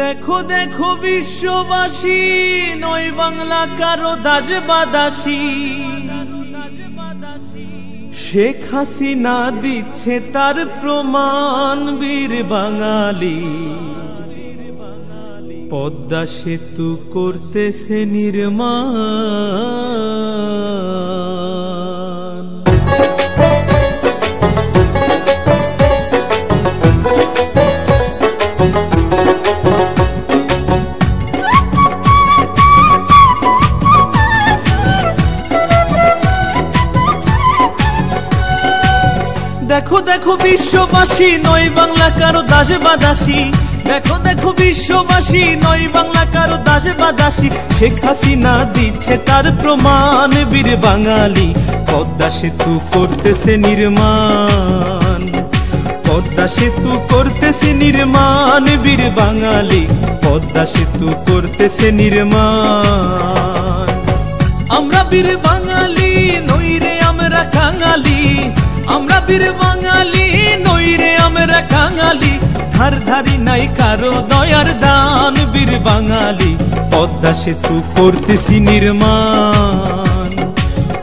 দেখো দেখো বিশ্ববাসী, নয় বাংলা কারো দাস বা দাসী। শেখ হাসিনা দিচ্ছে তার প্রমাণ, বীর বাঙালি। পদ্মা সেতু করতেছে নির্মাণ। দেখো দেখো বিশ্ববাসী, নয় বাংলা কারো দাস বা দাসী। দেখো দেখো বিশ্ববাসী, নয় বাংলা কারো দাস বা দাসী। শেখ হাসিনা দিচ্ছে তার প্রমাণ, বীর বাঙালি। পদ্মা সেতু করতেছে নির্মাণ, পদ্মা সেতু করতেছে নির্মাণ, বীর বাঙালি। পদ্মা সেতু করতেছে নির্মাণ। আমরা বীর বাঙালি, নইরে আমরা কাঙালি। আমরা বীর বাঙালি, নইরে আমরা কাঙালি। ধার ধারি নাই কারো দয়ার দান, বীর বাঙালি। পদ্মা সেতু করতেছি নির্মাণ,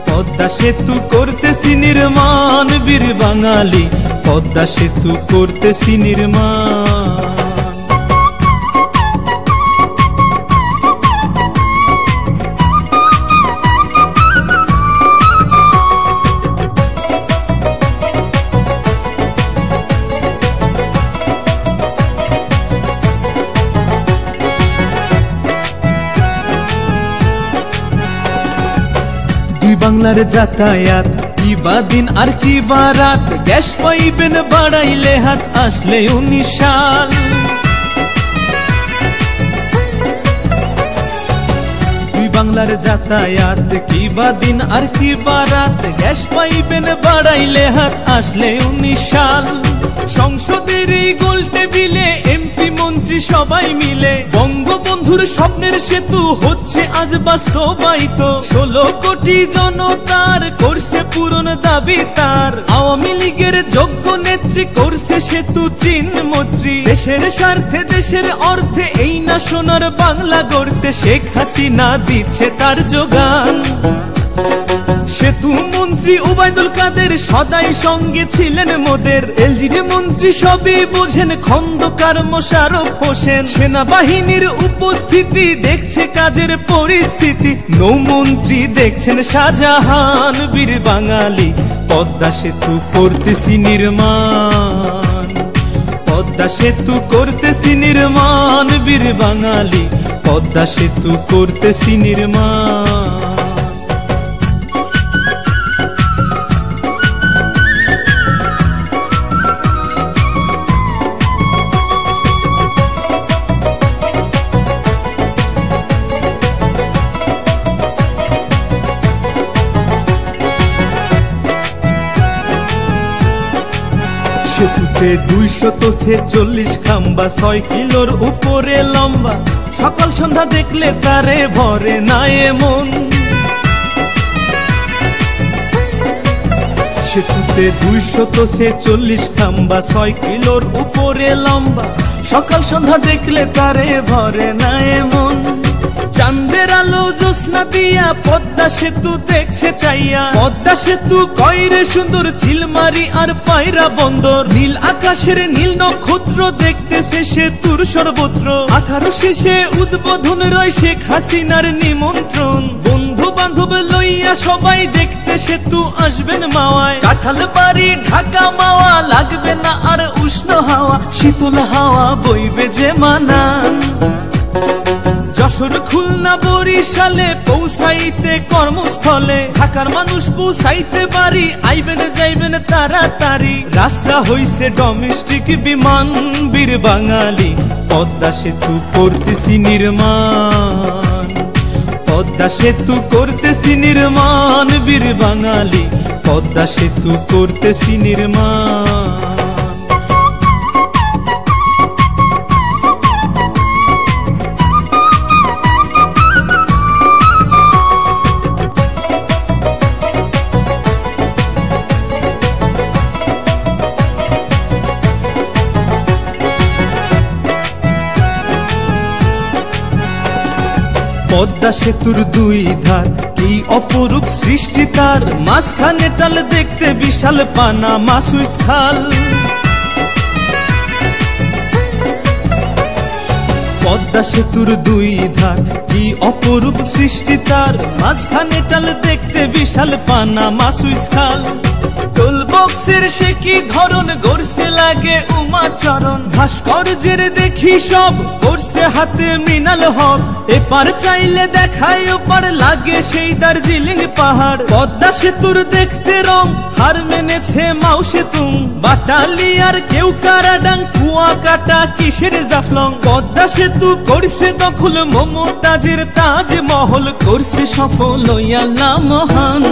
পদ্মা সেতু করতেছি নির্মাণ, বীর বাঙালি। পদ্মা সেতু করতেছি নির্মাণ। বাংলার যাতায়াত কি বা দিন আর কি বা রাত। গ্যাস পাইবেন বাড়াইলে হাত, আসলে 19 সাল। বাংলার যাতায়াত কি বা দিন আর কি বা রাত। গ্যাস পাইবেন বাড়াইলে হাত, আসলে 19 সাল। সংসদের এই গোল টেবিলে এমপি মন্ত্রী সবাই মিলে বঙ্গবন্ধুর স্বপ্নের সেতু হচ্ছে আজ বাস্তবায়িত। 16 কোটি জনতার করছে পূরণ দাবি তার। আওয়ামী লীগের যোগ্য নেত্রী করছে সেতু চিহ্নমন্ত্রী। দেশের স্বার্থে দেশের অর্থে এই না সোনার বাংলা গড়তে শেখ হাসিনা দিচ্ছে তার যোগান। সেতু মন্ত্রী ওবায়দুল কাদের সদাই সঙ্গে ছিলেন মোদের। এলজিডি মন্ত্রী সবই বোঝেন, খন্দকার মোশাররফ হোসেন। সেনাবাহিনীর উপস্থিতি দেখছে কাজের পরিস্থিতি। নৌমন্ত্রী দেখছেন শাহজাহান, বীর বাঙালি। পদ্মা সেতু করতেছি নির্মাণ, পদ্মা সেতু করতেছি নির্মাণ, বীর বাঙালি। পদ্মা সেতু করতেছি নির্মাণ। সেতুতে 246 খাম্বা, 6 কিলোর উপরে লম্বা। সকাল সন্ধ্যা দেখলে তারে ভরে না এমন। সেতুতে 246 খাম্বা, 6 কিলোর উপরে লম্বা। সকাল সন্ধ্যা দেখলে তারে ভরে না এমন। চাঁদের আলো জ্যোৎস্না দিয়া পদ্মা সেতু দেখছে চাইয়া। পদ্মা সেতু কয়রে সুন্দর, চিলমারি আর পায়রা বন্দর। নীল আকাশের নীল নক্ষত্র দেখতেছে সেতুর সর্বত্র। 18 শেষে উদ্বোধন রয় শেখ হাসিনার নিমন্ত্রণ। বন্ধু বান্ধব লইয়া সবাই দেখতে সেতু আসবেন মাওয়ায়। কাঁঠাল বাড়ি ঢাকা মাওয়া, লাগবে না আর উষ্ণ হাওয়া। শীতল হাওয়া বইবে যে মানান। যশোর খুলনা বরিশালে পৌঁছাইতে কর্মস্থলে। ঢাকার মানুষ পৌঁছাইতে পারি, আইবেন যাইবেন তাড়াতাড়ি। রাস্তা হইছে ডোমেস্টিক বিমান, বীর বাঙালি। পদ্মা সেতু করতেছি নির্মাণ, পদ্মা সেতু করতেছি নির্মাণ, বীর বাঙালি। পদ্মা সেতু করতেছি নির্মাণ। পদ্মা সেতুর দুই ধার কি অপরূপ সৃষ্টি তার, মাঝখানে টাল দেখতে বিশাল পানামা সুইচ খাল। পদ্মা সেতুর দুই ধার কি অপরূপ সৃষ্টি তার, মাঝখানে টাল দেখতে বিশাল পানামা সুইচ খাল। টোল বক্সের সে কি ধরন গড়ছে লাগে উমাচরণ, ভাস্কর্যের দেখি সব করছে হাতে মৃণাল হক। এপার চাইলে দেখায় ওপার লাগে সেই দার্জিলিং পাহাড়। পদ্মা সেতুর দেখতে রং হার মেনেছে মাও সেতুং, বাটালিয়ার কেউ কারাডাং কুয়াকাটা কিসের জাফলং। পদ্মা সেতু করছে দখল মমতাজের তাজমহল, করছে সফল আল্লাহ মহান।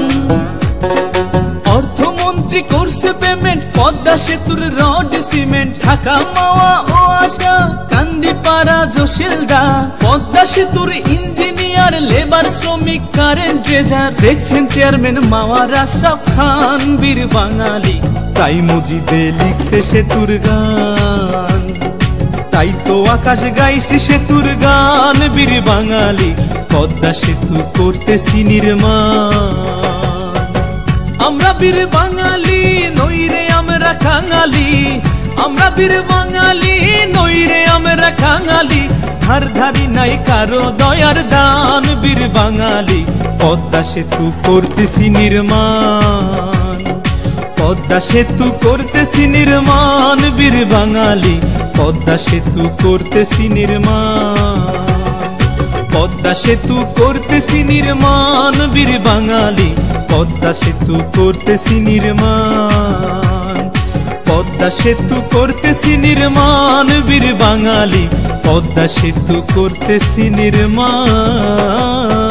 অর্থমন্ত্রী করছে পেমেন্ট পদ্মা সেতুর রড সিমেন্ট, ঢাকা মাওয়া ও আশা কান্দিপাড়া জোশেলদা। পদ্মা সেতুর ইঞ্জিনিয়ার লেবার শ্রমিক কারেন্ট ট্রেজার, দেখছেন চেয়ারম্যান মাওয়ার আশরাফ খান বীর বাঙালি। তাই মজিদে লিখছে সেতুর গান, তাই তো আকাশ গাইছি সেতুর গান বীর বাঙালি। পদ্মা সেতু করতেছি নির্মাণ, আমরা বীর বাঙালি নইরে আমরা কাঙালি। আমরা বীর বাঙালি নইরে আমরা কাঙালি, ধার ধারি নাই কারো দয়ার দান বীর বাঙালি। পদ্মা সেতু করতেছি নির্মাণ, পদ্মা সেতু করতেছি নির্মাণ বীর বাঙালি। পদ্মা সেতু করতেছি নির্মাণ, পদ্মা সেতু করতেছি নির্মাণ বীর বাঙালি। পদ্মা সেতু করতেছি নির্মাণ, পদ্মা সেতু করতেছি নির্মাণ বীর বাঙালি। পদ্মা সেতু করতেছি নির্মাণ।